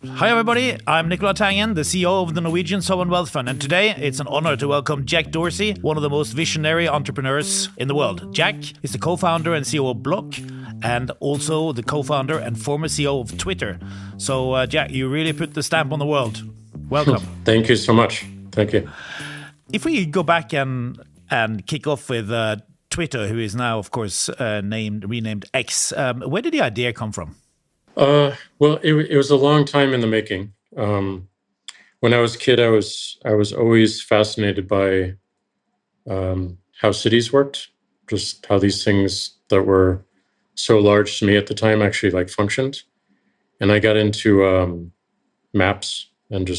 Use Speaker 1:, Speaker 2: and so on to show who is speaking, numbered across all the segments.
Speaker 1: Hi everybody, I'm Nicola Tangen, the CEO of the Norwegian Sovereign Wealth Fund, and today it's an honor to welcome Jack Dorsey, one of the most visionary entrepreneurs in the world. Jack is the co-founder and CEO of Block, and also the co-founder and former CEO of Twitter. So Jack, you really put the stamp on the world. Welcome.
Speaker 2: Thank you so much. Thank you.
Speaker 1: If we go back and kick off with Twitter, who is now, of course, renamed X, where did the idea come from?
Speaker 2: Well, it was a long time in the making. When I was a kid, I was always fascinated by how cities worked, just how these things that were so large to me at the time actually functioned. And I got into maps and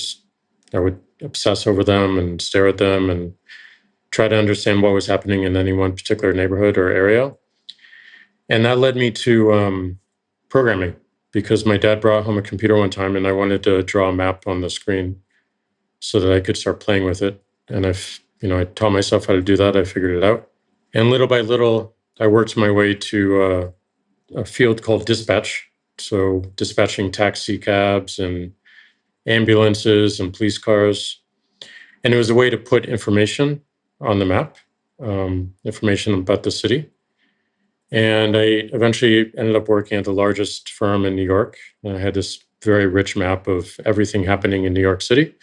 Speaker 2: I would obsess over them and stare at them and try to understand what was happening in any one particular neighborhood or area. And that led me to programming, because my dad brought home a computer one time and I wanted to draw a map on the screen so that I could start playing with it. And I taught myself how to do that. I figured it out. And little by little, I worked my way to a field called dispatch. So dispatching taxi cabs and ambulances and police cars. And it was a way to put information on the map, information about the city. And I eventually ended up working at the largest firm in New York. And I had this very rich map of everything happening in New York City.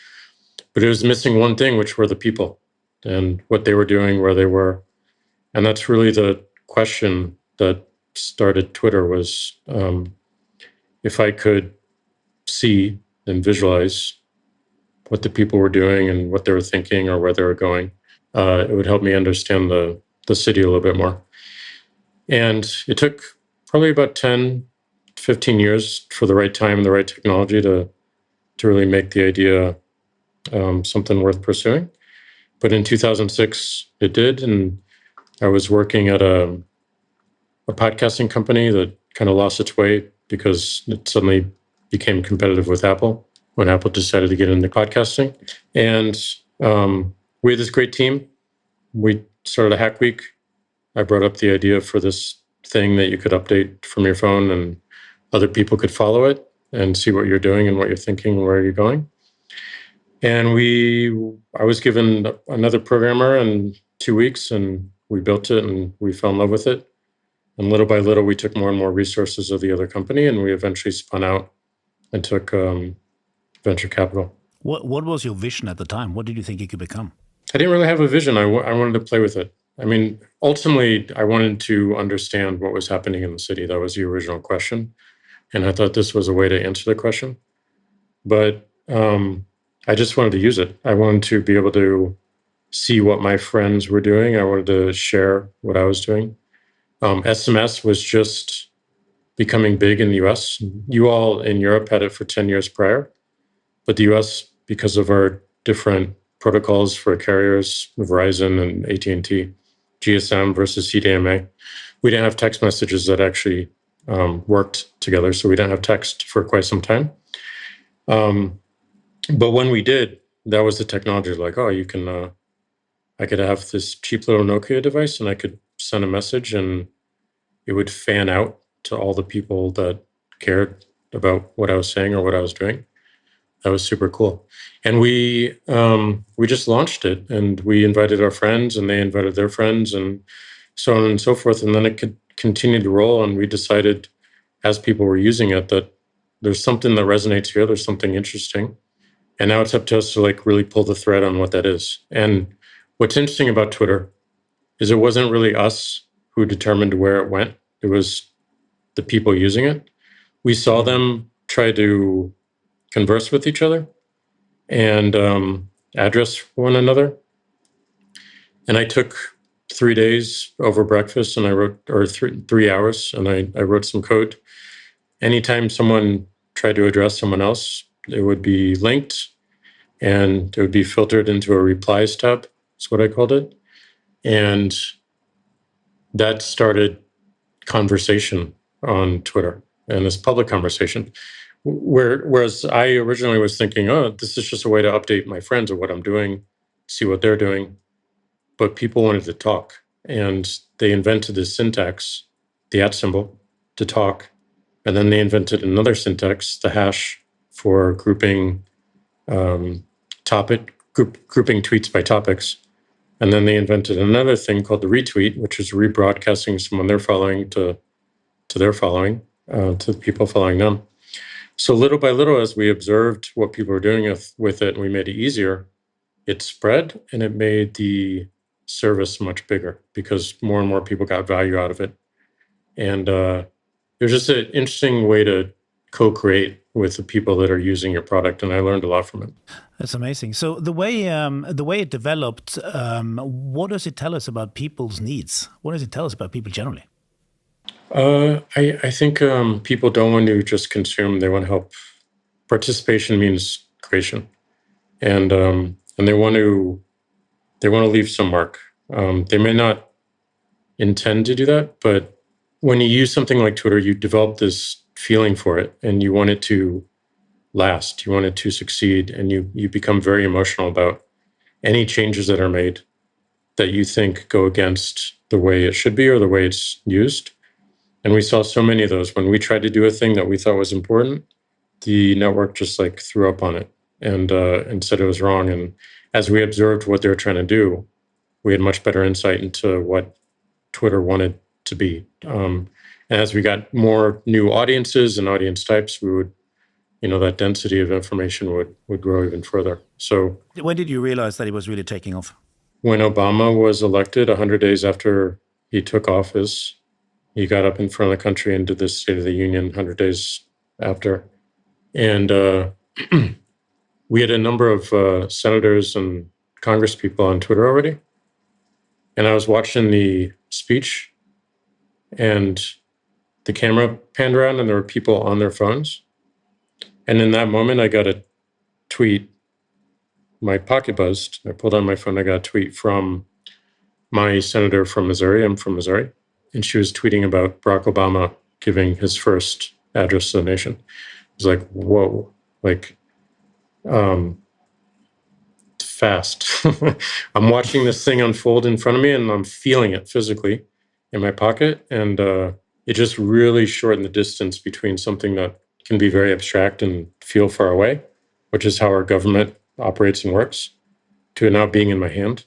Speaker 2: But it was missing one thing, which were the people and what they were doing, where they were. And that's really the question that started Twitter was, if I could see and visualize what the people were doing and what they were thinking or where they were going, it would help me understand the city a little bit more. And it took probably about 10, 15 years for the right time and the right technology to really make the idea something worth pursuing. But in 2006, it did. And I was working at a podcasting company that kind of lost its way because it suddenly became competitive with Apple when Apple decided to get into podcasting. And we had this great team. We started a hack week. I brought up the idea for this thing that you could update from your phone and other people could follow it and see what you're doing and what you're thinking and where you're going. And I was given another programmer in 2 weeks and we built it and we fell in love with it. And little by little, we took more and more resources of the other company and we eventually spun out and took venture capital.
Speaker 1: What was your vision at the time? What did you think it could become?
Speaker 2: I didn't really have a vision. I wanted to play with it. I mean, ultimately, I wanted to understand what was happening in the city. That was the original question. And I thought this was a way to answer the question. But I just wanted to use it. I wanted to be able to see what my friends were doing. I wanted to share what I was doing. SMS was just becoming big in the US. You all in Europe had it for 10 years prior. But the US, because of our different protocols for carriers, Verizon and AT&T, GSM versus CDMA, we didn't have text messages that actually worked together. So we didn't have text for quite some time. But when we did, that was the technology. Like, oh, you can, I could have this cheap little Nokia device and I could send a message and it would fan out to all the people that cared about what I was saying or what I was doing. That was super cool. And we just launched it and we invited our friends and they invited their friends and so on and so forth. And then it could continue to roll. And we decided as people were using it that there's something that resonates here. There's something interesting. And now it's up to us to really pull the thread on what that is. And what's interesting about Twitter is it wasn't really us who determined where it went. It was the people using it. We saw them try to converse with each other and address one another. And I took 3 days over breakfast and I wrote, or 3 hours, and I wrote some code. Anytime someone tried to address someone else, it would be linked and it would be filtered into a replies tab. That's what I called it. And that started conversation on Twitter and this public conversation. Whereas I originally was thinking, oh, this is just a way to update my friends of what I'm doing, see what they're doing. But people wanted to talk. And they invented this syntax, the @ symbol, to talk. And then they invented another syntax, the hash, for grouping grouping tweets by topics. And then they invented another thing called the retweet, which is rebroadcasting someone they're following to their following, to the people following them. So little by little, as we observed what people were doing with it, and we made it easier, it spread and it made the service much bigger because more and more people got value out of it. And it was just an interesting way to co-create with the people that are using your product, and I learned a lot from it.
Speaker 1: That's amazing. So the way it developed, what does it tell us about people's needs? What does it tell us about people generally?
Speaker 2: I think people don't want to just consume; they want to help. Participation means creation, and they want to leave some mark. They may not intend to do that, but when you use something like Twitter, you develop this feeling for it, and you want it to last. You want it to succeed, and you become very emotional about any changes that are made that you think go against the way it should be or the way it's used. And we saw so many of those. When we tried to do a thing that we thought was important, the network just like threw up on it and said it was wrong. And as we observed what they were trying to do, we had much better insight into what Twitter wanted to be. And as we got more new audiences and audience types, we would, that density of information would grow even further. So
Speaker 1: when did you realize that it was really taking off?
Speaker 2: When Obama was elected 100 days after he took office, he got up in front of the country and did this State of the Union 100 days after. And we had a number of senators and Congress people on Twitter already. And I was watching the speech and the camera panned around and there were people on their phones. And in that moment, I got a tweet. My pocket buzzed. I pulled on my phone. I got a tweet from my senator from Missouri. I'm from Missouri. And she was tweeting about Barack Obama giving his first address to the nation. It was like, whoa, like, fast. I'm watching this thing unfold in front of me and I'm feeling it physically in my pocket. And it just really shortened the distance between something that can be very abstract and feel far away, which is how our government operates and works, to it now being in my hand.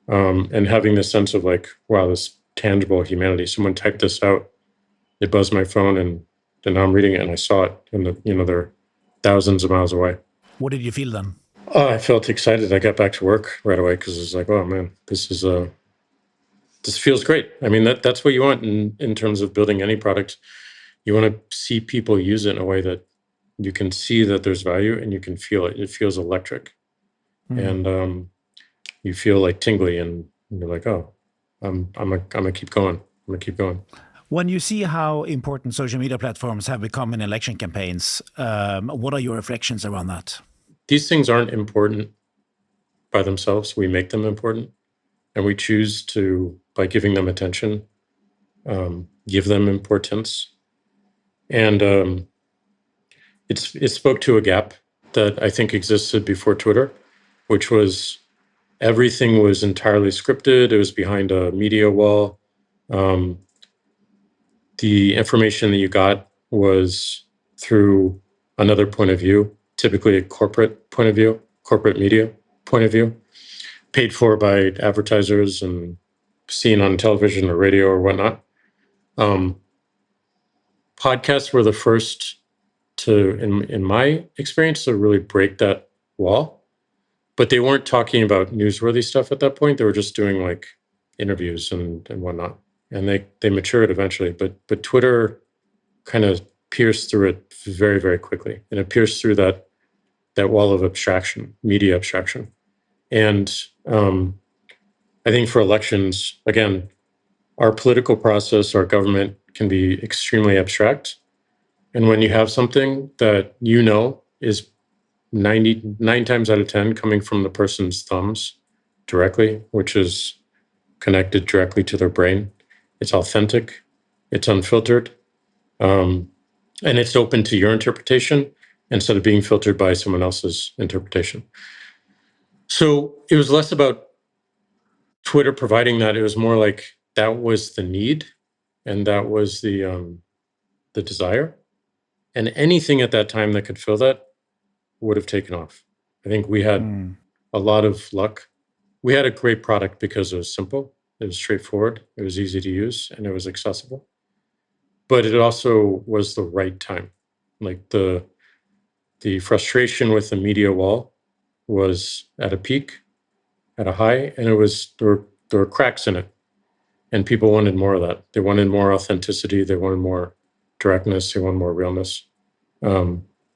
Speaker 2: And having this sense of like, wow, this tangible humanity. Someone typed this out. It buzzed my phone and now I'm reading it and I saw it and they're thousands of miles away.
Speaker 1: What did you feel then?
Speaker 2: I felt excited. I got back to work right away because it was like, oh man, this feels great. I mean, that's what you want in terms of building any product. You want to see people use it in a way that you can see that there's value and you can feel it. It feels electric. And you feel like tingly and you're like, oh, I'm gonna keep going. I'm gonna keep going.
Speaker 1: When you see how important social media platforms have become in election campaigns, what are your reflections around that?
Speaker 2: These things aren't important by themselves. We make them important, and we choose to, by giving them attention, give them importance. And it spoke to a gap that I think existed before Twitter, which was everything was entirely scripted. It was behind a media wall. The information that you got was through another point of view, typically a corporate point of view, corporate media point of view, paid for by advertisers and seen on television or radio or whatnot. Podcasts were the first to, in my experience, to really break that wall. But they weren't talking about newsworthy stuff at that point. They were just doing like interviews and whatnot. And they matured eventually. But Twitter kind of pierced through it very, very quickly. And it pierced through that wall of abstraction, media abstraction. And I think for elections, again, our political process, our government can be extremely abstract. And when you have something that is 99 times out of 10 coming from the person's thumbs directly, which is connected directly to their brain, it's authentic, it's unfiltered, and it's open to your interpretation instead of being filtered by someone else's interpretation. So it was less about Twitter providing that. It was more like that was the need, and that was the the desire. And anything at that time that could fill that would have taken off. I think we had a lot of luck. We had a great product because it was simple, it was straightforward, it was easy to use, and it was accessible. But it also was the right time. Like the frustration with the media wall was at a peak, at a high, and there were cracks in it. And people wanted more of that. They wanted more authenticity. They wanted more directness. They wanted more realness.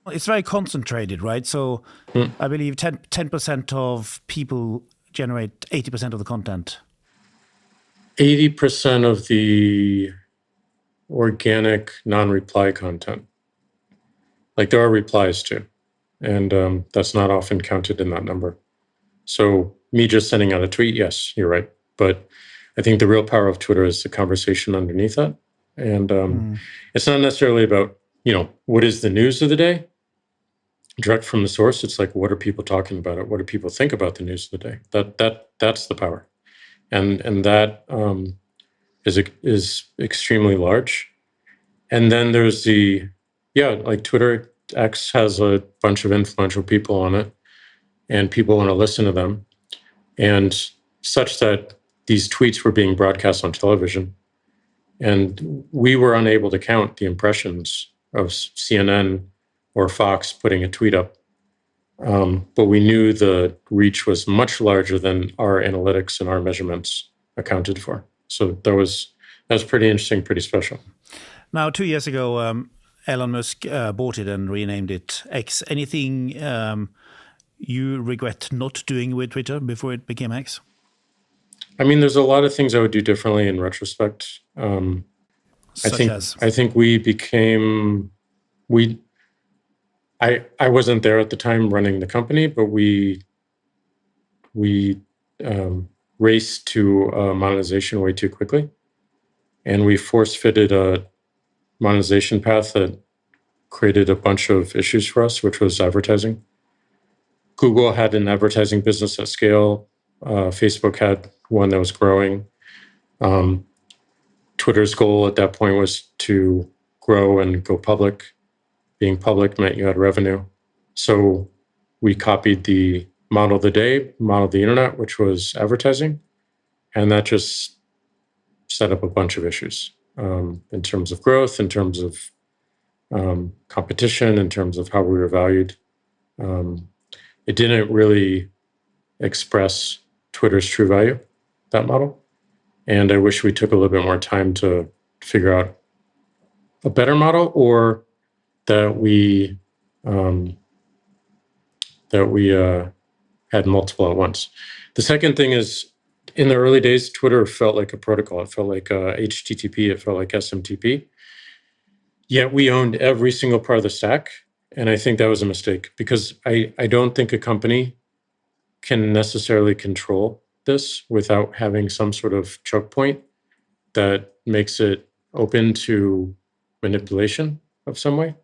Speaker 1: It's very concentrated, right? So I believe 10% of people generate 80% of the content.
Speaker 2: 80% of the organic non-reply content. Like there are replies too. And that's not often counted in that number. So me just sending out a tweet, yes, you're right. But I think the real power of Twitter is the conversation underneath that. And it's not necessarily about, what is the news of the day? Direct from the source, it's like, what are people talking about it? What do people think about the news of the day? That's the power. And that is extremely large. And then there's like Twitter X has a bunch of influential people on it, and people want to listen to them. And such that these tweets were being broadcast on television. And we were unable to count the impressions of CNN or Fox putting a tweet up. But we knew the reach was much larger than our analytics and our measurements accounted for. So that was pretty interesting, pretty special.
Speaker 1: Now, 2 years ago, Elon Musk bought it and renamed it X. Anything you regret not doing with Twitter before it became X?
Speaker 2: I mean, there's a lot of things I would do differently in retrospect. I think we became I wasn't there at the time running the company, but we raced to monetization way too quickly, and we force-fitted a monetization path that created a bunch of issues for us, which was advertising. Google had an advertising business at scale. Facebook had one that was growing. Twitter's goal at that point was to grow and go public. Being public meant you had revenue. So we copied the model of the day, model of the internet, which was advertising. And that just set up a bunch of issues in terms of growth, in terms of competition, in terms of how we were valued. It didn't really express Twitter's true value, that model. And I wish we took a little bit more time to figure out a better model, or that we had multiple at once. The second thing is, in the early days, Twitter felt like a protocol. It felt like HTTP. It felt like SMTP. Yet we owned every single part of the stack. And I think that was a mistake, because I don't think a company can necessarily control this without having some sort of choke point that makes it open to manipulation of some way.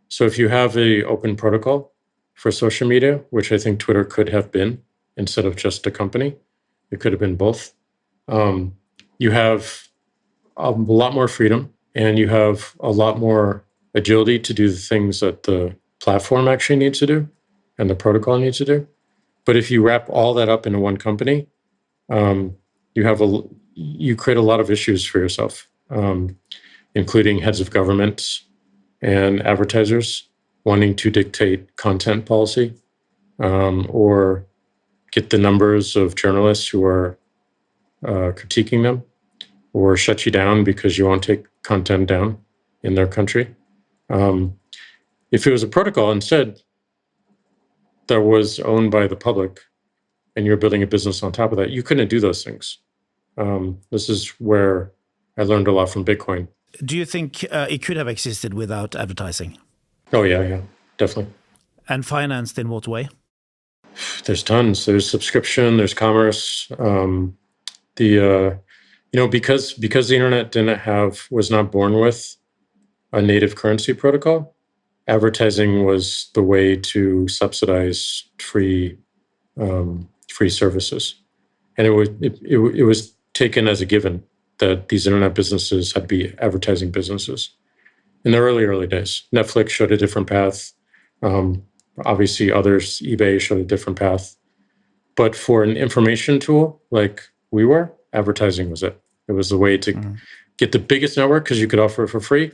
Speaker 2: So if you have an open protocol for social media, which I think Twitter could have been instead of just a company, it could have been both. You have a lot more freedom, and you have a lot more agility to do the things that the platform actually needs to do and the protocol needs to do. But if you wrap all that up into one company, you create a lot of issues for yourself, including heads of governments and advertisers wanting to dictate content policy, or get the numbers of journalists who are critiquing them, or shut you down because you won't take content down in their country. If it was a protocol instead that was owned by the public, and you're building a business on top of that, you couldn't do those things. This is where I learned a lot from Bitcoin.
Speaker 1: Do you think it could have existed without advertising?
Speaker 2: Oh, yeah, definitely.
Speaker 1: And financed in what way?
Speaker 2: There's tons. There's subscription, there's commerce. Because the internet was not born with a native currency protocol, advertising was the way to subsidize free services. And it was taken as a given that these internet businesses had to be advertising businesses. in the early days. Netflix showed a different path. Um, Obviously, others, eBay showed a different path. But for an information tool like we were, advertising was it. It was the way to get the biggest network because you could offer it for free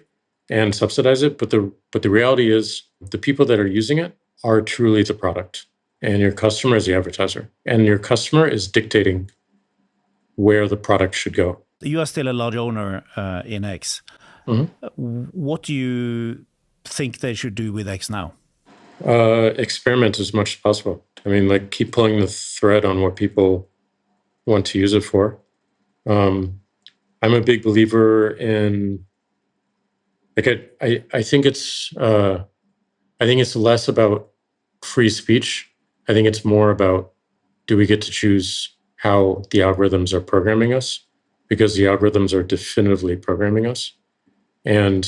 Speaker 2: and subsidize it. But the reality is the people that are using it are truly the product, and your customer is the advertiser, and your customer is dictating where the product should go.
Speaker 1: You are still a large owner in X. What do you think they should do with X now?
Speaker 2: Experiment as much as possible. I mean, like, keep pulling the thread on what people want to use it for. I'm a big believer in, like, I think it's less about free speech. I think it's more about, do we get to choose how the algorithms are programming us? Because the algorithms are definitively programming us. And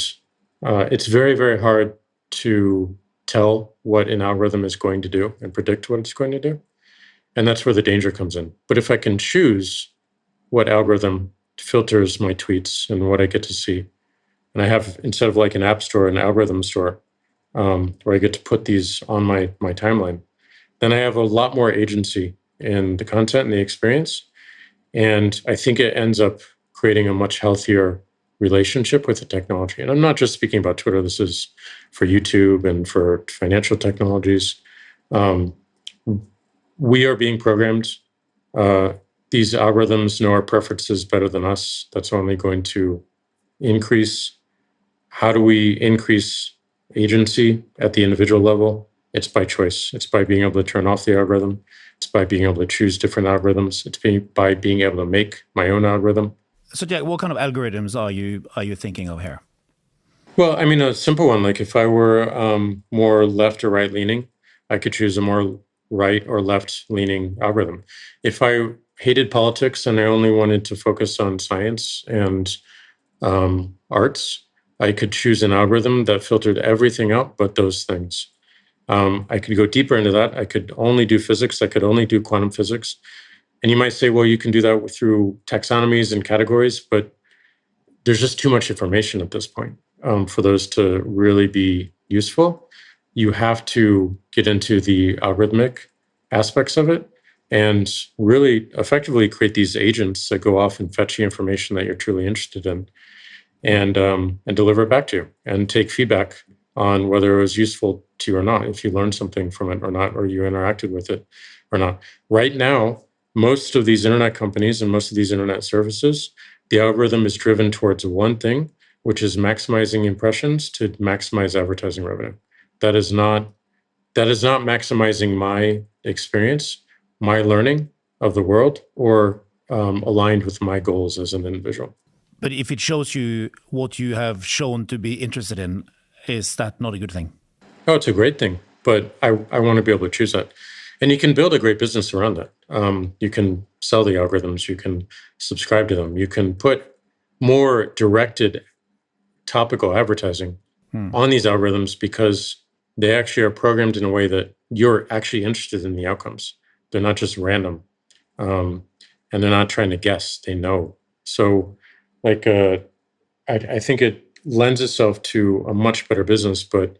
Speaker 2: it's very, very hard to tell what an algorithm is going to do and predict what it's going to do. And that's where the danger comes in. But if I can choose what algorithm filters my tweets and what I get to see, and I have, instead of like an app store, an algorithm store, where I get to put these on my timeline, then I have a lot more agency in the content and the experience. And I think it ends up creating a much healthier relationship with the technology. And I'm not just speaking about Twitter. This is for YouTube and for financial technologies. We are being programmed. These algorithms know our preferences better than us. That's only going to increase. How do we increase agency at the individual level? It's by choice. It's by being able to turn off the algorithm. It's by being able to choose different algorithms. It's by being able to make my own algorithm.
Speaker 1: So, Jack, what kind of algorithms are you thinking of here?
Speaker 2: Well, I mean, a simple one, like if I were more left or right leaning, I could choose a more right or left leaning algorithm. If I hated politics and I only wanted to focus on science and arts, I could choose an algorithm that filtered everything out but those things. I could go deeper into that. I could only do physics. I could only do quantum physics. And you might say, well, you can do that through taxonomies and categories, but there's just too much information at this point for those to really be useful. You have to get into the algorithmic aspects of it and really effectively create these agents that go off and fetch the information that you're truly interested in and deliver it back to you and take feedback on whether it was useful to you or not, if you learned something from it or not, or you interacted with it or not. Right now, most of these internet companies and most of these internet services, the algorithm is driven towards one thing, which is maximizing impressions to maximize advertising revenue. That is not maximizing my experience, my learning of the world, or aligned with my goals as an individual.
Speaker 1: But if it shows you what you have shown to be interested in, is that not a good thing?
Speaker 2: Oh, it's a great thing, but I want to be able to choose that. And you can build a great business around that. You can sell the algorithms, you can subscribe to them, you can put more directed topical advertising on these algorithms because they actually are programmed in a way that you're actually interested in the outcomes. They're not just random, and they're not trying to guess, they know. So like, I think it lends itself to a much better business, but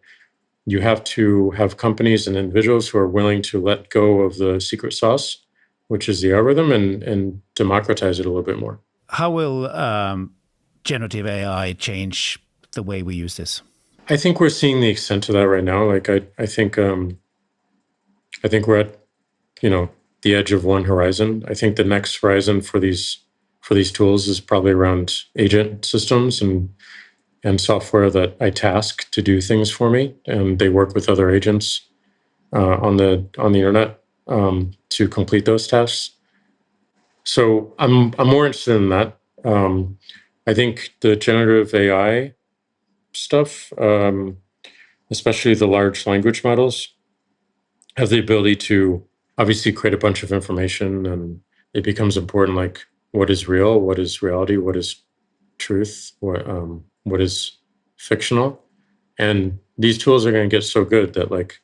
Speaker 2: you have to have companies and individuals who are willing to let go of the secret sauce, which is the algorithm, and democratize it a little bit more.
Speaker 1: How will generative AI change the way we use this?
Speaker 2: I think we're seeing the extent of that right now. Like I think we're at the edge of one horizon. I think the next horizon for these tools is probably around agent systems and software that I task to do things for me, and they work with other agents on the internet to complete those tasks. So I'm more interested in that. I think the generative AI stuff, especially the large language models, have the ability to obviously create a bunch of information, and it becomes important, like what is real, what is reality, what is truth, what is fictional. And these tools are going to get so good that like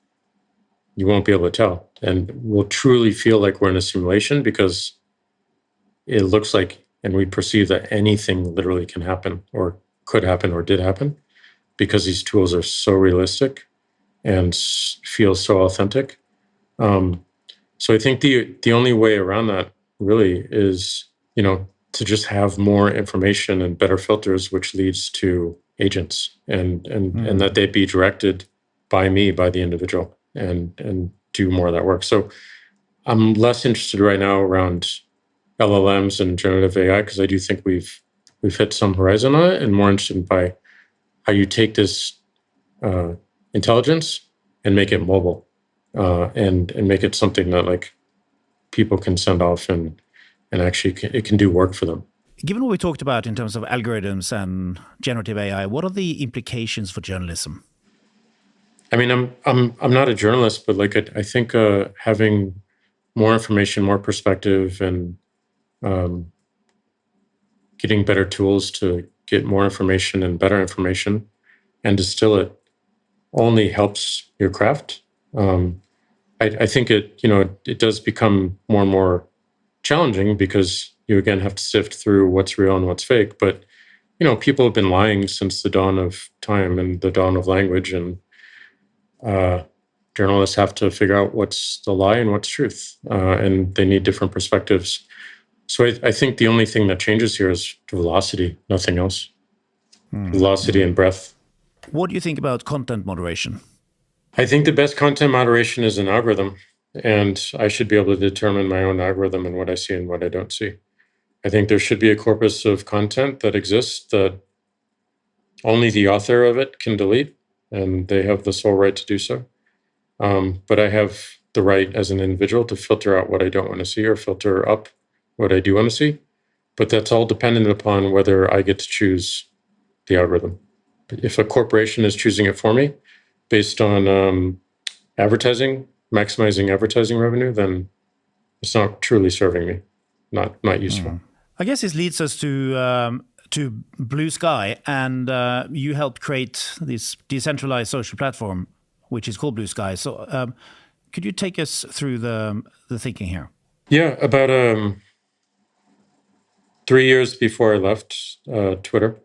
Speaker 2: you won't be able to tell, and we'll truly feel like we're in a simulation because it looks like, and we perceive that anything literally can happen or could happen or did happen. because these tools are so realistic and feel so authentic. So I think the only way around that really is, to just have more information and better filters, which leads to agents and that they be directed by me, by the individual, and do more of that work. So I'm less interested right now around LLMs and generative AI, because I do think we've hit some horizon on it, and more interested by how you take this intelligence and make it mobile, and make it something that like people can send off and actually it can do work for them.
Speaker 1: Given what we talked about in terms of algorithms and generative AI, what are the implications for journalism?
Speaker 2: I mean, I'm not a journalist, but like I think having more information, more perspective, and getting better tools to get more information and better information and distill it only helps your craft. I think it does become more and more challenging because you again have to sift through what's real and what's fake. But people have been lying since the dawn of time and the dawn of language, and journalists have to figure out what's the lie and what's truth, and they need different perspectives. So I think the only thing that changes here is velocity, nothing else. Velocity and breadth.
Speaker 1: What do you think about content moderation?
Speaker 2: I think the best content moderation is an algorithm, and I should be able to determine my own algorithm and what I see and what I don't see. I think there should be a corpus of content that exists that only the author of it can delete, and they have the sole right to do so. But I have the right as an individual to filter out what I don't want to see or filter up what I do want to see. But that's all dependent upon whether I get to choose the algorithm. If a corporation is choosing it for me based on advertising, maximizing advertising revenue, then it's not truly serving me, not useful.
Speaker 1: I guess this leads us to Blue Sky, and you helped create this decentralized social platform, which is called Blue Sky. So could you take us through the thinking here?
Speaker 2: Yeah, about 3 years before I left Twitter,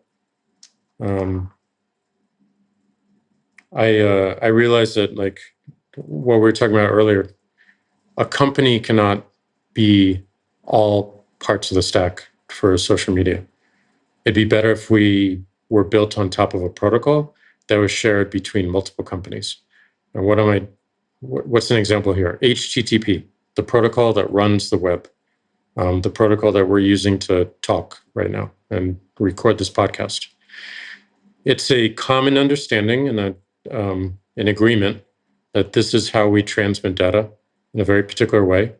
Speaker 2: I realized that, like what we were talking about earlier, a company cannot be all parts of the stack for social media. It'd be better if we were built on top of a protocol that was shared between multiple companies. And what's an example here? HTTP, the protocol that runs the web, the protocol that we're using to talk right now and record this podcast. It's a common understanding and an agreement that this is how we transmit data in a very particular way.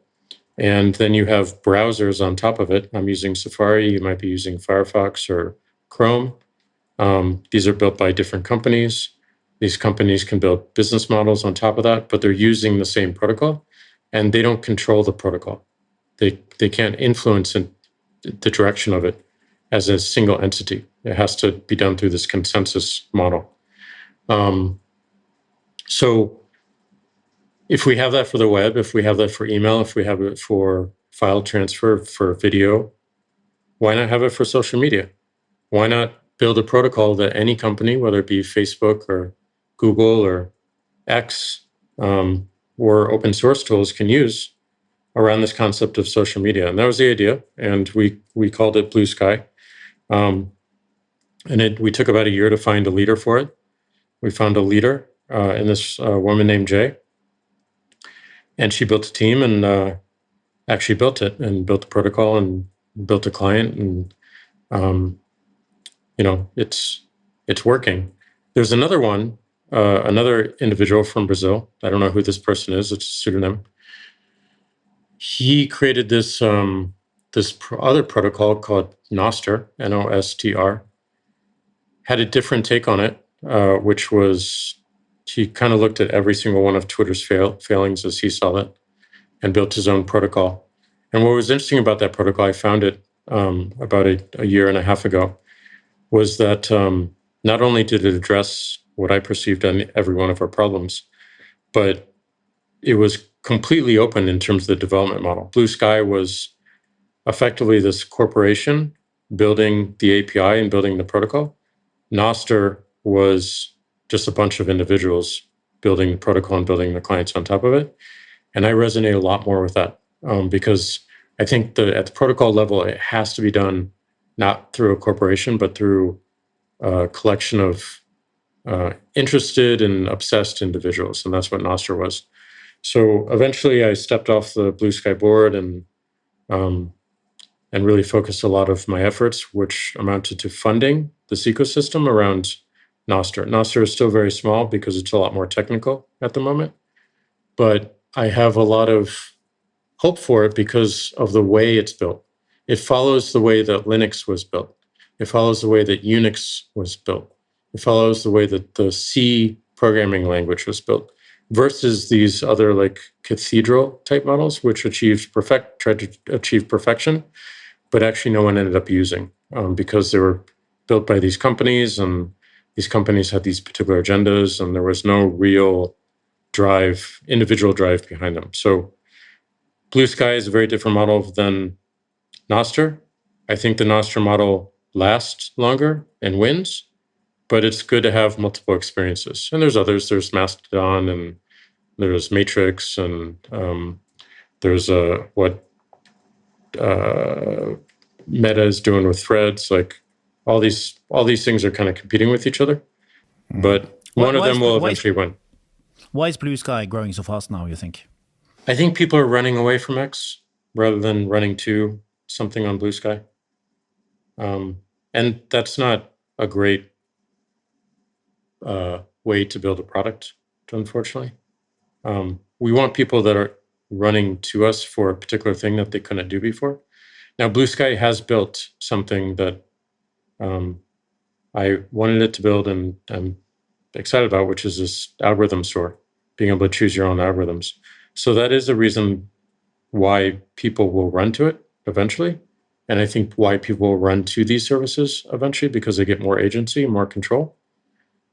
Speaker 2: And then you have browsers on top of it. I'm using Safari. You might be using Firefox or Chrome. These are built by different companies. These companies can build business models on top of that, but they're using the same protocol, and they don't control the protocol. They can't influence the direction of it as a single entity. It has to be done through this consensus model. So if we have that for the web, if we have that for email, if we have it for file transfer, for video, why not have it for social media? Why not build a protocol that any company, whether it be Facebook or Google or X, or open source tools, can use around this concept of social media? And that was the idea. And we called it Blue Sky. And we took about a year to find a leader for it. We found a leader in this woman named Jay. And she built a team and actually built it and built the protocol and built a client. And, it's working. There's another one, another individual from Brazil. I don't know who this person is. It's a pseudonym. He created this other protocol called Nostr, Nostr. Had a different take on it, which was he kind of looked at every single one of Twitter's failings as he saw it and built his own protocol. And what was interesting about that protocol, I found it about a year and a half ago, was that not only did it address what I perceived on every one of our problems, but it was completely open in terms of the development model. Blue Sky was effectively this corporation building the API and building the protocol. Nostr was just a bunch of individuals building the protocol and building the clients on top of it. And I resonate a lot more with that because I think at the protocol level, it has to be done not through a corporation, but through a collection of interested and obsessed individuals. And that's what Nostr was. So eventually I stepped off the Blue Sky board and really focused a lot of my efforts, which amounted to funding this ecosystem around Nostr. Nostr is still very small because it's a lot more technical at the moment, but I have a lot of hope for it because of the way it's built. It follows the way that Linux was built. It follows the way that Unix was built. It follows the way that the C programming language was built versus these other like cathedral type models, which tried to achieve perfection, but actually no one ended up using because they were built by these companies, and these companies had these particular agendas, and there was no real individual drive behind them. So Blue Sky is a very different model than Nostr. I think the Nostr model lasts longer and wins, but it's good to have multiple experiences. And there's others. There's Mastodon, and there's Matrix, and there's what Meta is doing with Threads. Like all these things are kind of competing with each other, but one of them will eventually win.
Speaker 1: Why is Blue Sky growing so fast now, you think?
Speaker 2: I think people are running away from X rather than running to something on Blue Sky. And that's not a great way to build a product, unfortunately. We want people that are running to us for a particular thing that they couldn't do before. Now, Blue Sky has built something that I wanted it to build and I'm excited about, which is this algorithm store, being able to choose your own algorithms. So that is a reason why people will run to it eventually. And I think why people will run to these services eventually, because they get more agency and more control.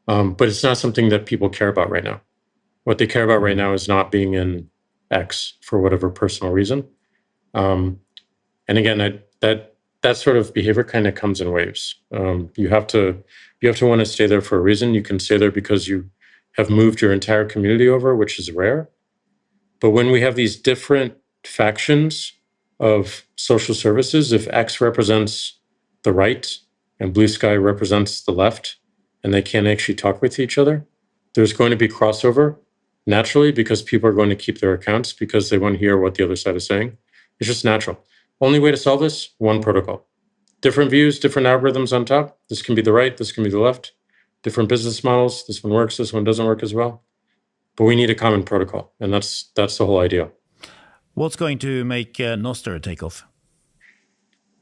Speaker 2: But it's not something that people care about right now. What they care about right now is not being in X for whatever personal reason. And again, that sort of behavior kind of comes in waves. You have to want to stay there for a reason. You can stay there because you have moved your entire community over, which is rare. But when we have these different factions of social services, if X represents the right and Blue Sky represents the left, and they can't actually talk with each other, there's going to be crossover naturally because people are going to keep their accounts because they want to hear what the other side is saying. It's just natural. Only way to solve this, one protocol. Different views, different algorithms on top. This can be the right, this can be the left. Different business models. This one works, this one doesn't work as well. But we need a common protocol, and that's the whole idea.
Speaker 1: What's going to make Nostr take off?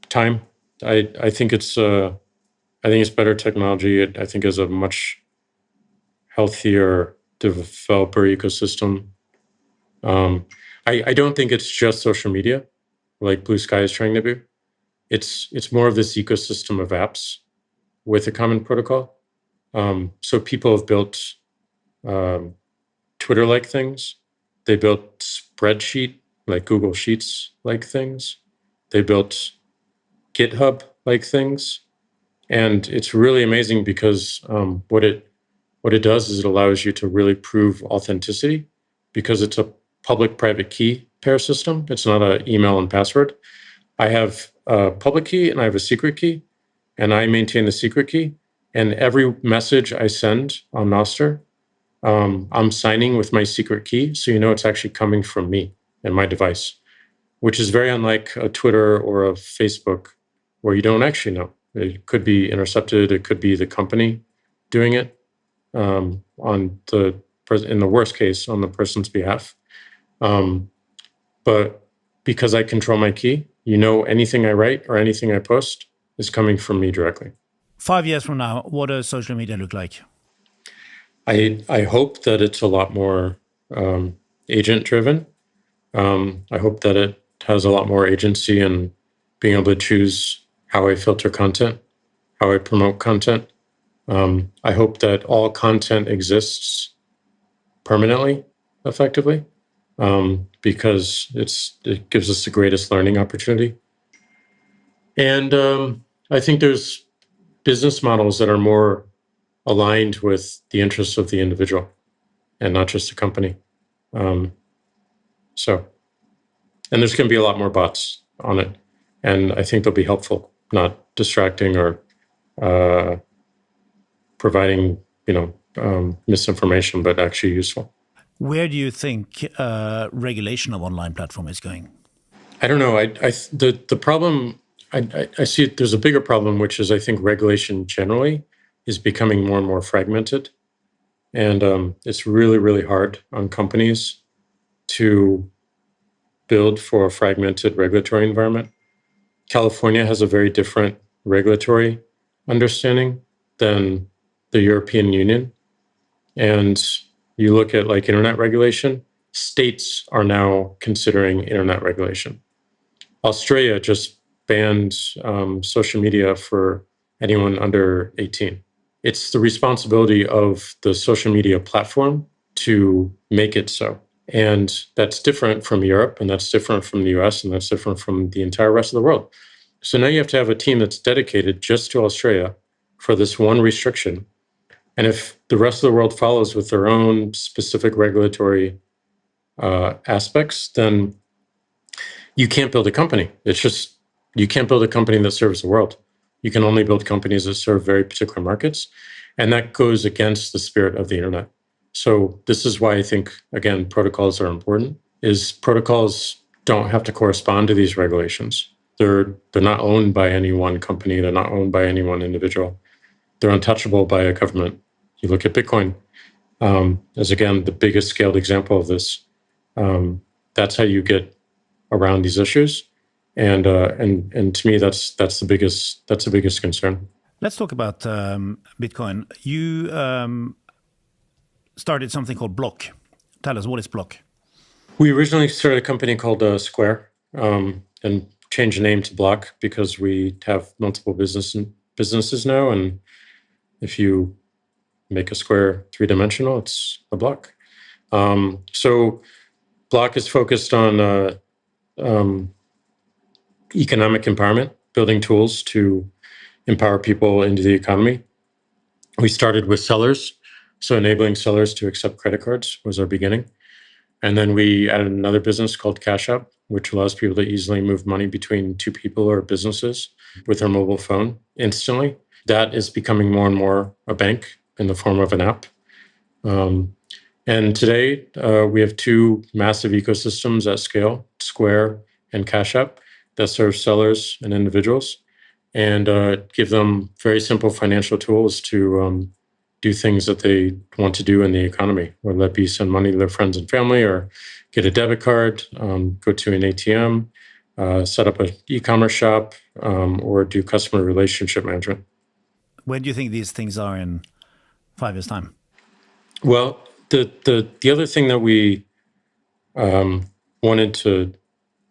Speaker 2: Time. I think it's better technology. I think is a much healthier developer ecosystem. I don't think it's just social media, like Blue Sky is trying to be. It's more of this ecosystem of apps with a common protocol. So people have built Twitter-like things. They built spreadsheet, like Google Sheets-like things. They built GitHub-like things. And it's really amazing because what it does is it allows you to really prove authenticity because it's a public-private key pair system. It's not an email and password. I have a public key and I have a secret key, and I maintain the secret key. And every message I send on Nostr, I'm signing with my secret key, so you know it's actually coming from me and my device, which is very unlike a Twitter or a Facebook where you don't actually know. It could be intercepted. It could be the company doing it in the worst case, on the person's behalf. But because I control my key, you know anything I write or anything I post is coming from me directly.
Speaker 1: 5 years from now, what does social media look like?
Speaker 2: I hope that it's a lot more agent-driven. I hope that it has a lot more agency in being able to choose how I filter content, how I promote content. I hope that all content exists permanently, effectively, because it gives us the greatest learning opportunity. And I think there's business models that are more aligned with the interests of the individual and not just the company. And there's going to be a lot more bots on it. And I think they'll be helpful, not distracting or providing, misinformation, but actually useful.
Speaker 1: Where do you think regulation of online platform is going?
Speaker 2: I don't know. The problem I see there's a bigger problem, which is I think regulation generally is becoming more and more fragmented, and it's really, really hard on companies to build for a fragmented regulatory environment. California has a very different regulatory understanding than the European Union. And you look at like internet regulation, states are now considering internet regulation. Australia just banned social media for anyone under 18. It's the responsibility of the social media platform to make it so. And that's different from Europe, and that's different from the US, and that's different from the entire rest of the world. So now you have to have a team that's dedicated just to Australia for this one restriction. And if the rest of the world follows with their own specific regulatory aspects, then you can't build a company. It's just, you can't build a company that serves the world. You can only build companies that serve very particular markets. And that goes against the spirit of the internet. So this is why I think, again, protocols are important, is protocols don't have to correspond to these regulations. They're not owned by any one company. They're not owned by any one individual. They're untouchable by a government. You look at Bitcoin as, again, the biggest scaled example of this. That's how you get around these issues. And to me, that's the biggest concern.
Speaker 1: Let's talk about Bitcoin. You started something called Block. Tell us, what is Block?
Speaker 2: We originally started a company called Square and changed the name to Block because we have multiple businesses now. And if you make a square three-dimensional, it's a block. So Block is focused on economic empowerment, building tools to empower people into the economy. We started with sellers, so enabling sellers to accept credit cards was our beginning. And then we added another business called Cash App, which allows people to easily move money between two people or businesses with their mobile phone instantly. That is becoming more and more a bank in the form of an app. And today, we have two massive ecosystems at scale, Square and Cash App, that serve sellers and individuals and give them very simple financial tools to do things that they want to do in the economy, whether that be send money to their friends and family or get a debit card, go to an ATM, set up an e-commerce shop, or do customer relationship management.
Speaker 1: Where do you think these things are in 5 years' time?
Speaker 2: Well, the other thing that we wanted to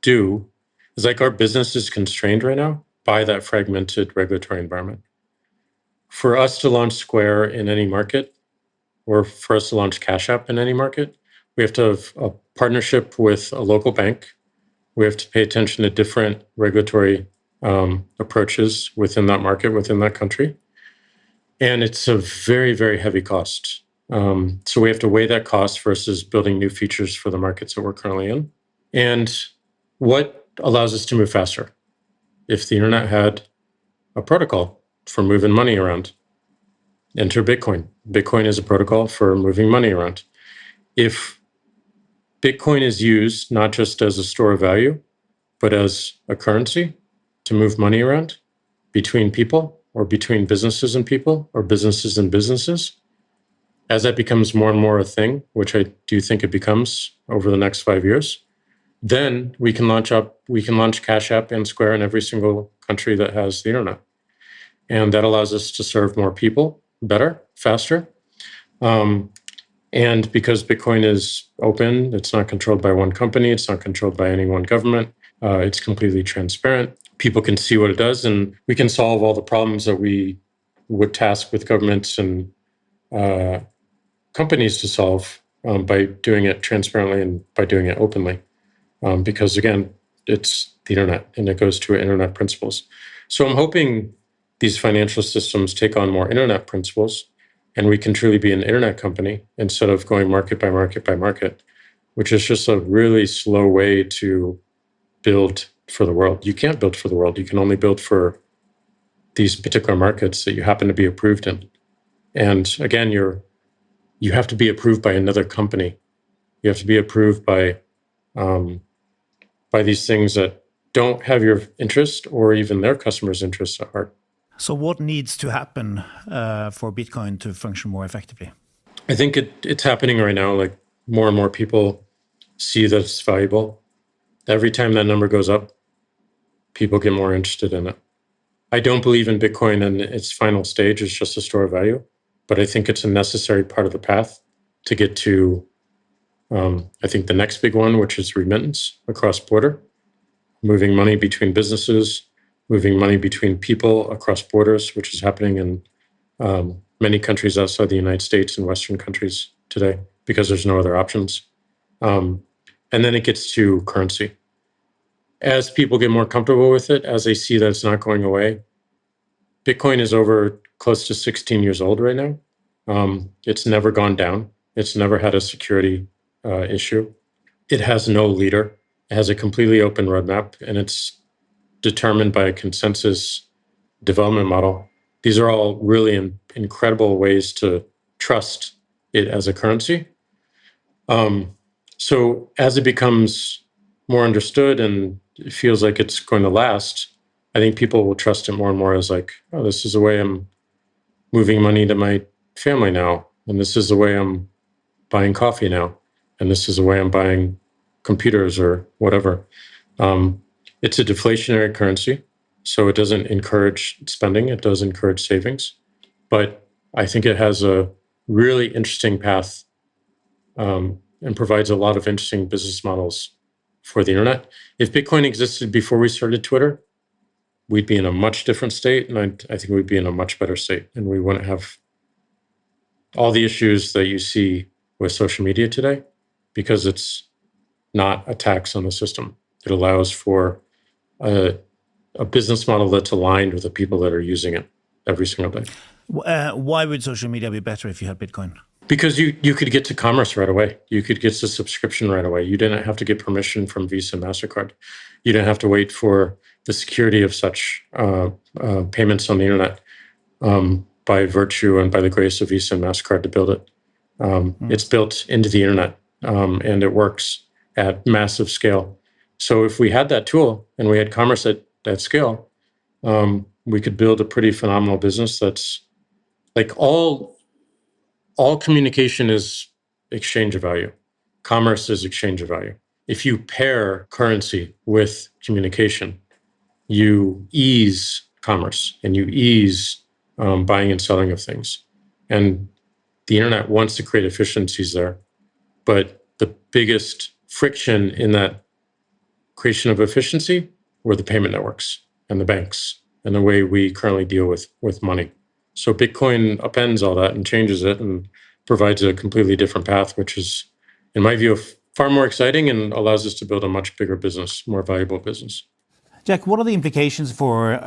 Speaker 2: do is, like, our business is constrained right now by that fragmented regulatory environment. For us to launch Square in any market, or for us to launch Cash App in any market, we have to have a partnership with a local bank. We have to pay attention to different regulatory approaches within that market, within that country. And it's a very, very heavy cost. So we have to weigh that cost versus building new features for the markets that we're currently in. And what allows us to move faster? If the internet had a protocol for moving money around, enter Bitcoin. Bitcoin is a protocol for moving money around. If Bitcoin is used not just as a store of value, but as a currency to move money around between people or between businesses and people or businesses and businesses, as that becomes more and more a thing, which I do think it becomes over the next 5 years, then we can launch Cash App and Square in every single country that has the internet. And that allows us to serve more people better, faster. And because Bitcoin is open, it's not controlled by one company, it's not controlled by any one government, it's completely transparent. People can see what it does, and we can solve all the problems that we would task with governments and companies to solve by doing it transparently and by doing it openly. Because, again, it's the internet and it goes to internet principles. So I'm hoping these financial systems take on more internet principles and we can truly be an internet company instead of going market by market by market, which is just a really slow way to build for the world. You can't build for the world. You can only build for these particular markets that you happen to be approved in. And again, you have to be approved by another company. You have to be approved by these things that don't have your interest or even their customers' interests at heart.
Speaker 1: So what needs to happen for Bitcoin to function more effectively?
Speaker 2: I think it's happening right now. Like more and more people see that it's valuable. Every time that number goes up, people get more interested in it. I don't believe in Bitcoin in its final stage as just a store of value, but I think it's a necessary part of the path to get to, I think, the next big one, which is remittance across border, moving money between businesses, moving money between people across borders, which is happening in many countries outside the United States and Western countries today because there's no other options. And then it gets to currency. As people get more comfortable with it, as they see that it's not going away, Bitcoin is over close to 16 years old right now. It's never gone down. It's never had a security issue. It has no leader. It has a completely open roadmap, and it's determined by a consensus development model. These are all really incredible ways to trust it as a currency. So as it becomes more understood and it feels like it's going to last, I think people will trust it more and more as like, oh, this is the way I'm moving money to my family now. And this is the way I'm buying coffee now. And this is the way I'm buying computers or whatever. It's a deflationary currency, so it doesn't encourage spending. It does encourage savings. But I think it has a really interesting path and provides a lot of interesting business models for the internet. If Bitcoin existed before we started Twitter, we'd be in a much different state, and I think we'd be in a much better state, and we wouldn't have all the issues that you see with social media today, because it's not a tax on the system. It allows for a business model that's aligned with the people that are using it every single day.
Speaker 1: Why would social media be better if you had Bitcoin?
Speaker 2: Because you could get to commerce right away. You could get to subscription right away. You didn't have to get permission from Visa and MasterCard. You didn't have to wait for the security of such payments on the internet by virtue and by the grace of Visa and MasterCard to build it. It's built into the internet and it works at massive scale. So if we had that tool and we had commerce at that scale, we could build a pretty phenomenal business that's like all communication is exchange of value. Commerce is exchange of value. If you pair currency with communication, you ease commerce and you ease buying and selling of things. And the internet wants to create efficiencies there. But the biggest friction in that creation of efficiency were the payment networks and the banks and the way we currently deal with money. So Bitcoin upends all that and changes it and provides a completely different path, which is, in my view, far more exciting and allows us to build a much bigger business, more valuable business.
Speaker 1: Jack, what are the implications for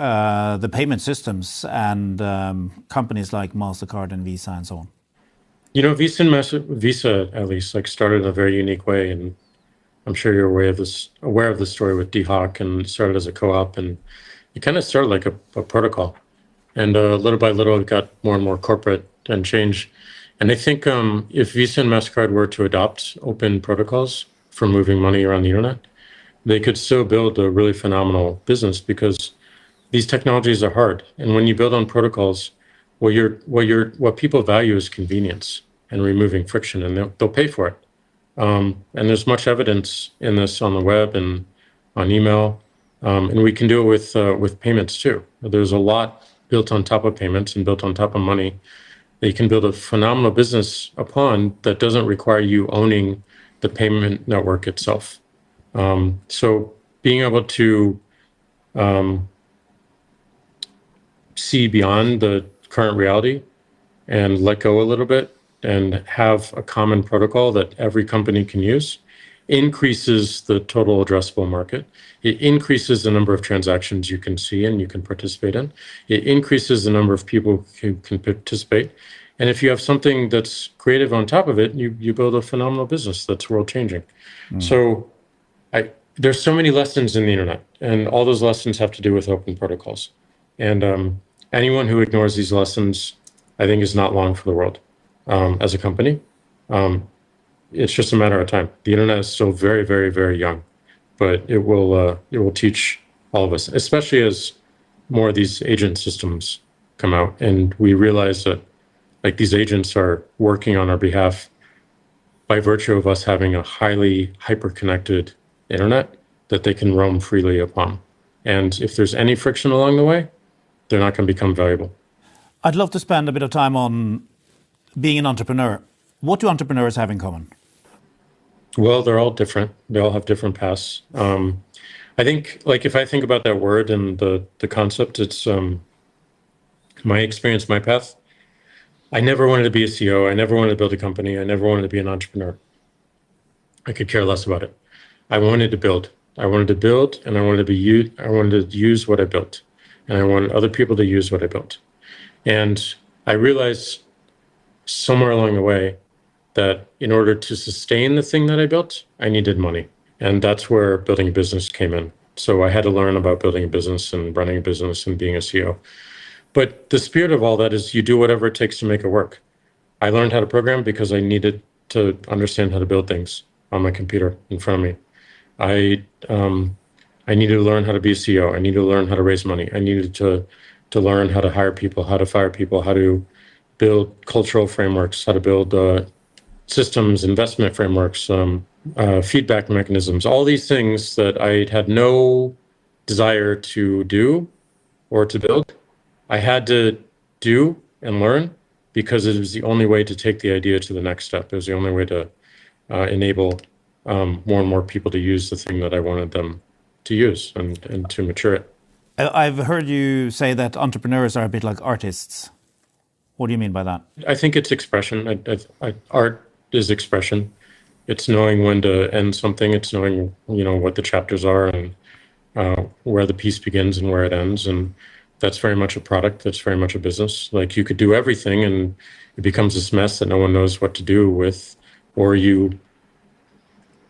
Speaker 1: the payment systems and companies like MasterCard and Visa and so on?
Speaker 2: You know, Visa at least started in a very unique way, and I'm sure you're aware of this story with D-Hawk, and it started as a co-op, and it kind of started like a protocol. And little by little, it got more and more corporate and changed. And I think if Visa and MasterCard were to adopt open protocols for moving money around the internet, they could still build a really phenomenal business because these technologies are hard. And when you build on protocols, what people value is convenience and removing friction, and they'll pay for it. And there's much evidence in this on the web and on email, and we can do it with payments too. There's a lot built on top of payments and built on top of money that you can build a phenomenal business upon that doesn't require you owning the payment network itself. So being able to see beyond the current reality and let go a little bit and have a common protocol that every company can use increases the total addressable market. It increases the number of transactions you can see and you can participate in. It increases the number of people who can participate. And if you have something that's creative on top of it, you build a phenomenal business that's world changing. So there's so many lessons in the internet, and all those lessons have to do with open protocols. And anyone who ignores these lessons, I think, is not long for the world as a company. It's just a matter of time. The internet is still very, very, very young, but it will teach all of us, especially as more of these agent systems come out, and we realize that like these agents are working on our behalf by virtue of us having a highly hyper-connected internet that they can roam freely upon. And if there's any friction along the way, they're not going to become valuable.
Speaker 1: I'd love to spend a bit of time on being an entrepreneur. What do entrepreneurs have in common?
Speaker 2: Well, they're all different. They all have different paths. I think, like, if I think about that word and the concept, it's my experience, my path. I never wanted to be a CEO. I never wanted to build a company. I never wanted to be an entrepreneur. I could care less about it. I wanted to build. I wanted to build, and I wanted to use what I built, and I wanted other people to use what I built. And I realized somewhere along the way that in order to sustain the thing that I built, I needed money. And that's where building a business came in. So I had to learn about building a business and running a business and being a CEO. But the spirit of all that is you do whatever it takes to make it work. I learned how to program because I needed to understand how to build things on my computer in front of me. I needed to learn how to be a CEO. I needed to learn how to raise money. I needed to learn how to hire people, how to fire people, how to build cultural frameworks, how to build systems, investment frameworks, feedback mechanisms, all these things that I had no desire to do or to build. I had to do and learn because it was the only way to take the idea to the next step. It was the only way to enable more and more people to use the thing that I wanted them to use and to mature it.
Speaker 1: I've heard you say that entrepreneurs are a bit like artists. What do you mean by that?
Speaker 2: I think it's expression. Art is expression. It's knowing when to end something. It's knowing, what the chapters are and where the piece begins and where it ends. And that's very much a product. That's very much a business. Like you could do everything and it becomes this mess that no one knows what to do with, or you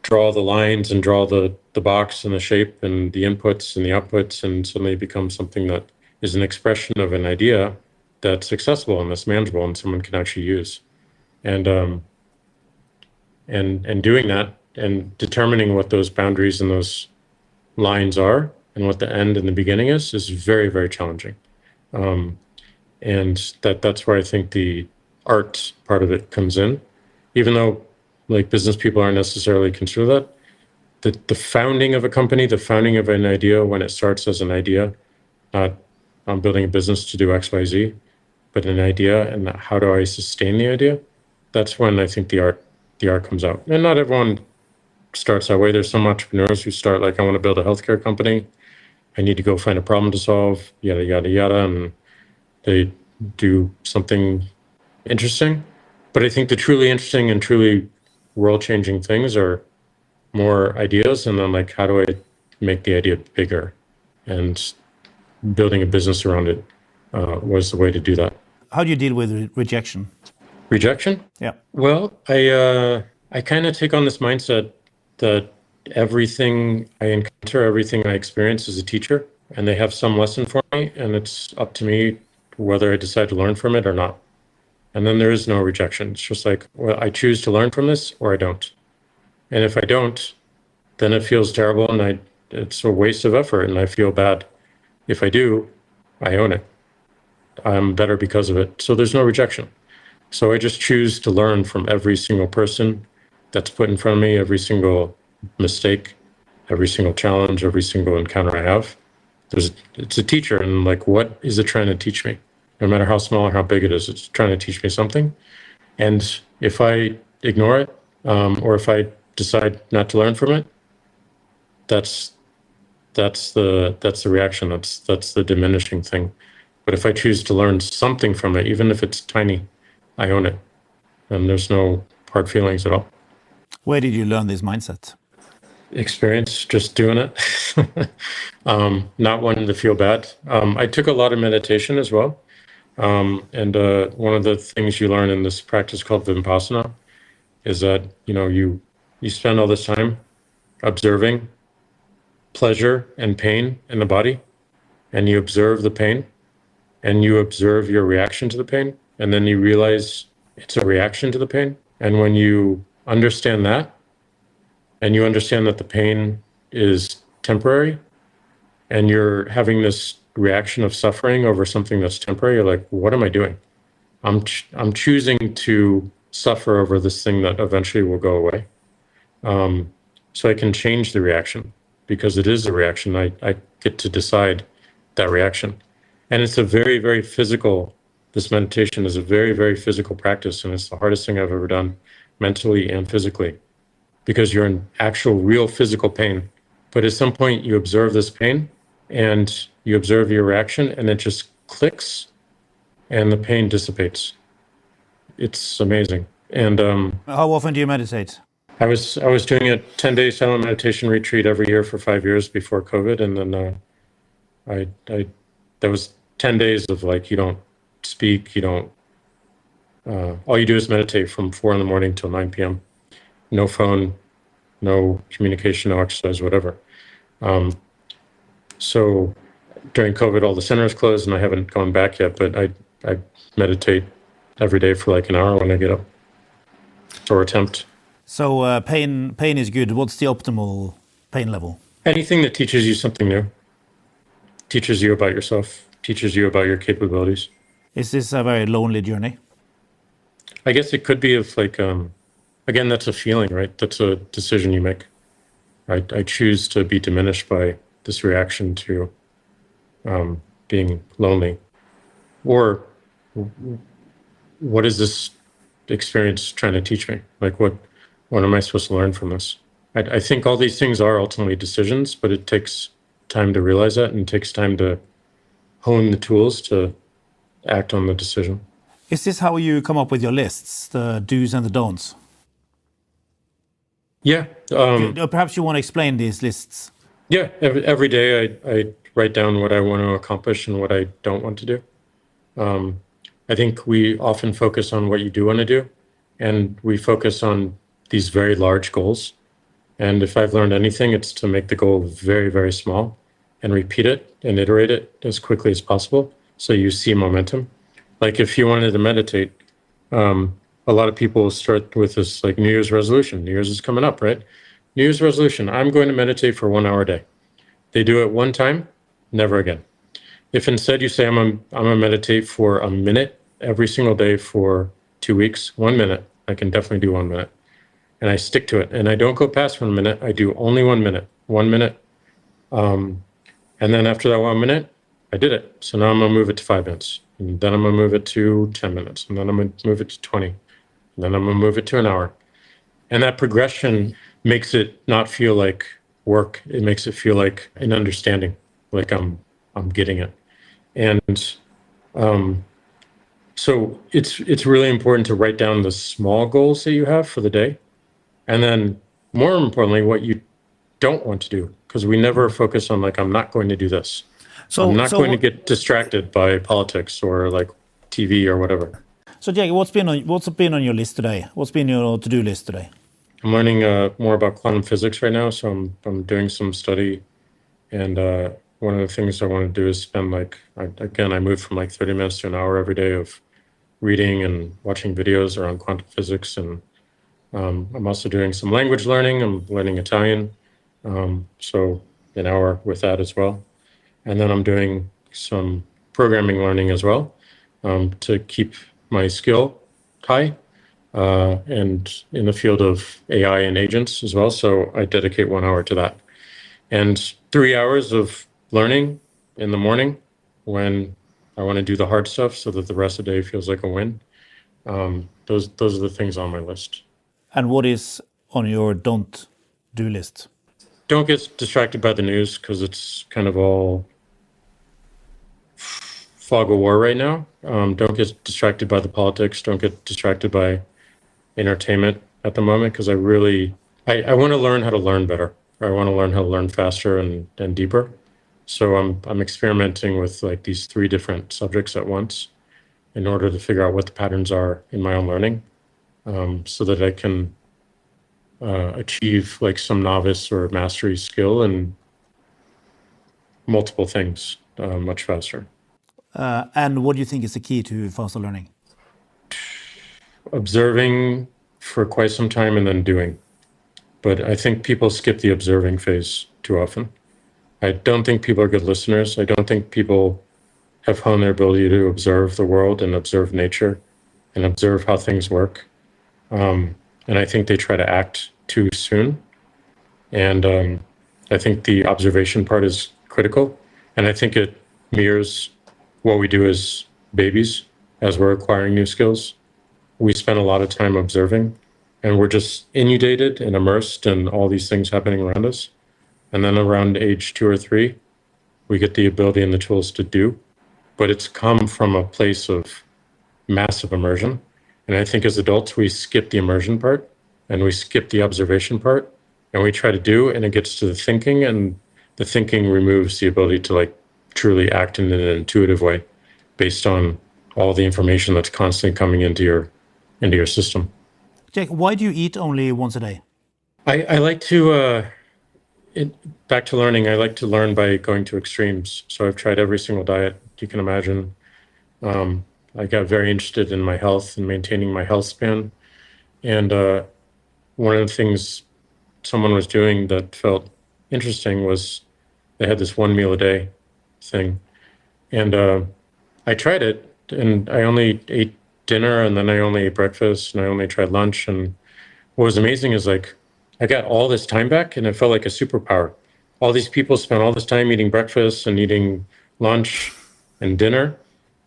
Speaker 2: draw the lines and draw the box and the shape and the inputs and the outputs, and suddenly it becomes something that is an expression of an idea that's accessible and that's manageable and someone can actually use. And doing that and determining what those boundaries and those lines are and what the end and the beginning is very, very challenging. And that's where I think the art part of it comes in, even though like business people aren't necessarily considered that. The founding of a company, the founding of an idea when it starts as an idea, not I'm building a business to do X, Y, Z, but an idea and how do I sustain the idea? That's when I think the art comes out. And not everyone starts that way. There's some entrepreneurs who start like, I want to build a healthcare company. I need to go find a problem to solve, yada, yada, yada. And they do something interesting. But I think the truly interesting and truly world-changing things are more ideas. And then like, how do I make the idea bigger? And building a business around it was the way to do that.
Speaker 1: How do you deal with rejection?
Speaker 2: Rejection?
Speaker 1: Yeah.
Speaker 2: Well, I kind of take on this mindset that everything I encounter, everything I experience is a teacher, and they have some lesson for me, and it's up to me whether I decide to learn from it or not. And then there is no rejection. It's just like, well, I choose to learn from this or I don't. And if I don't, then it feels terrible and it's a waste of effort and I feel bad. If I do, I own it. I'm better because of it. So there's no rejection. So I just choose to learn from every single person that's put in front of me, every single mistake, every single challenge, every single encounter I have. It's a teacher, and like, what is it trying to teach me? No matter how small or how big it is, it's trying to teach me something. And if I ignore it, or if I decide not to learn from it, that's the reaction. That's the diminishing thing. But if I choose to learn something from it, even if it's tiny, I own it, and there's no hard feelings at all.
Speaker 1: Where did you learn this mindset?
Speaker 2: Experience, just doing it, not wanting to feel bad. I took a lot of meditation as well. And one of the things you learn in this practice called Vipassana is that, you spend all this time observing pleasure and pain in the body, and you observe the pain, and you observe your reaction to the pain, and then you realize it's a reaction to the pain. And when you understand that, and you understand that the pain is temporary, and you're having this reaction of suffering over something that's temporary, you're like, what am I doing? I'm choosing to suffer over this thing that eventually will go away. So I can change the reaction because it is a reaction. I get to decide that reaction. And it's a very, very physical, this meditation is a very, very physical practice. And it's the hardest thing I've ever done mentally and physically because you're in actual real physical pain. But at some point you observe this pain and you observe your reaction and it just clicks and the pain dissipates. It's amazing. And
Speaker 1: how often do you meditate?
Speaker 2: I was doing a 10-day silent meditation retreat every year for 5 years before COVID, and then that was 10 days of like you don't speak, you don't. All you do is meditate from 4 a.m. till 9 p.m. No phone, no communication, no exercise, whatever. So during COVID, all the centers closed, and I haven't gone back yet. But I meditate every day for like an hour when I get up, or attempt.
Speaker 1: So pain is good. What's the optimal pain level?
Speaker 2: Anything that teaches you something new, teaches you about yourself, teaches you about your capabilities.
Speaker 1: Is this a very lonely journey?
Speaker 2: I guess it could be if like, again, that's a feeling, right? That's a decision you make. I choose to be diminished by this reaction to being lonely. Or what is this experience trying to teach me? Like what am I supposed to learn from this? I think all these things are ultimately decisions, but it takes time to realize that and it takes time to hone the tools to act on the decision.
Speaker 1: Is this how you come up with your lists, the do's and the don'ts?
Speaker 2: Yeah.
Speaker 1: Perhaps you want to explain these lists.
Speaker 2: Yeah. Every day I write down what I want to accomplish and what I don't want to do. I think we often focus on what you do want to do, and we focus on these very large goals. And if I've learned anything, it's to make the goal very, very small and repeat it and iterate it as quickly as possible so you see momentum. Like if you wanted to meditate, a lot of people start with this like New Year's resolution. New Year's is coming up, right? New Year's resolution, I'm going to meditate for 1 hour a day. They do it one time, never again. If instead you say, I'm gonna meditate for a minute every single day for 2 weeks, 1 minute, I can definitely do 1 minute. And I stick to it. And I don't go past 1 minute. I do only 1 minute, 1 minute. And then after that 1 minute, I did it. So now I'm going to move it to 5 minutes. And then I'm going to move it to 10 minutes. And then I'm going to move it to 20. And then I'm going to move it to an hour. And that progression makes it not feel like work. It makes it feel like an understanding, like I'm getting it. And so it's really important to write down the small goals that you have for the day. And then more importantly, what you don't want to do, because we never focus on like, I'm not going to do this. So I'm not going to get distracted by politics or like TV or whatever.
Speaker 1: So Jack, what's been on your list today? What's been your to-do list today?
Speaker 2: I'm learning more about quantum physics right now. So I'm doing some study. And one of the things I want to do is spend I moved from like 30 minutes to an hour every day of reading and watching videos around quantum physics. And I'm also doing some language learning. I'm learning Italian, so an hour with that as well. And then I'm doing some programming learning as well to keep my skill high and in the field of AI and agents as well. So I dedicate 1 hour to that. And 3 hours of learning in the morning when I want to do the hard stuff so that the rest of the day feels like a win. Those are the things on my list. And
Speaker 1: what is on your don't do list?
Speaker 2: Don't get distracted by the news because it's kind of all fog of war right now. Don't get distracted by the politics. Don't get distracted by entertainment at the moment because I want to learn how to learn better. I want to learn how to learn faster and deeper. So I'm experimenting with like these 3 different subjects at once. in order to figure out what the patterns are in my own learning, so that I can achieve like some novice or mastery skill in multiple things much faster.
Speaker 1: And what do you think is the key to faster learning?
Speaker 2: Observing for quite some time and then doing. But I think people skip the observing phase too often. I don't think people are good listeners. I don't think people have honed their ability to observe the world and observe nature and observe how things work. And I think they try to act too soon. And I think the observation part is critical. And I think it mirrors what we do as babies as we're acquiring new skills. We spend a lot of time observing, and we're just inundated and immersed in all these things happening around us. And then around age 2 or 3, we get the ability and the tools to do. But it's come from a place of massive immersion. And I think as adults, we skip the immersion part and we skip the observation part and we try to do, and it gets to the thinking, and the thinking removes the ability to like truly act in an intuitive way based on all the information that's constantly coming into your system.
Speaker 1: Jack, why do you eat only once a day?
Speaker 2: I like to, back to learning, I like to learn by going to extremes. So I've tried every single diet you can imagine. I got very interested in my health and maintaining my health span. And one of the things someone was doing that felt interesting was they had this 1 meal a day thing. And I tried it, and I only ate dinner, and then I only ate breakfast, and I only tried lunch. And what was amazing is like I got all this time back, and it felt like a superpower. All these people spent all this time eating breakfast and eating lunch and dinner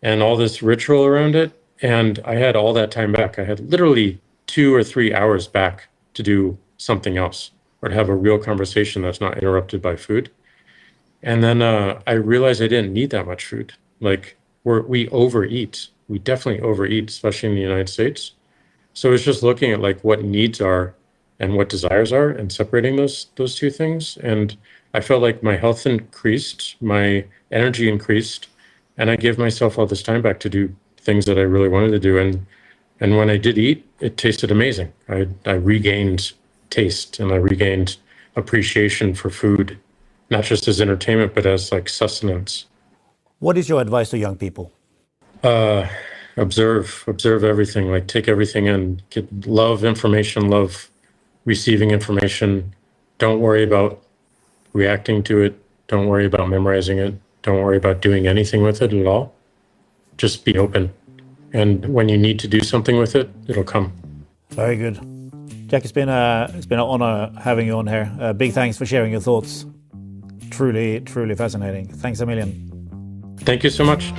Speaker 2: and all this ritual around it. And I had all that time back. I had literally 2 or 3 hours back to do something else or to have a real conversation that's not interrupted by food. And then I realized I didn't need that much food. Like we overeat. We definitely overeat, especially in the United States. So it's just looking at like what needs are and what desires are and separating those two things. And I felt like my health increased, my energy increased, and I gave myself all this time back to do things that I really wanted to do. And when I did eat, it tasted amazing. I regained taste, and I regained appreciation for food, not just as entertainment, but as like sustenance.
Speaker 1: What is your advice to young people?
Speaker 2: Observe everything, like take everything in, love information, love receiving information. Don't worry about reacting to it. Don't worry about memorizing it. Don't worry about doing anything with it at all. Just be open. And when you need to do something with it, it'll come.
Speaker 1: Very good. Jack, it's been an honor having you on here. Big thanks for sharing your thoughts. Truly, truly fascinating. Thanks a million.
Speaker 2: Thank you so much.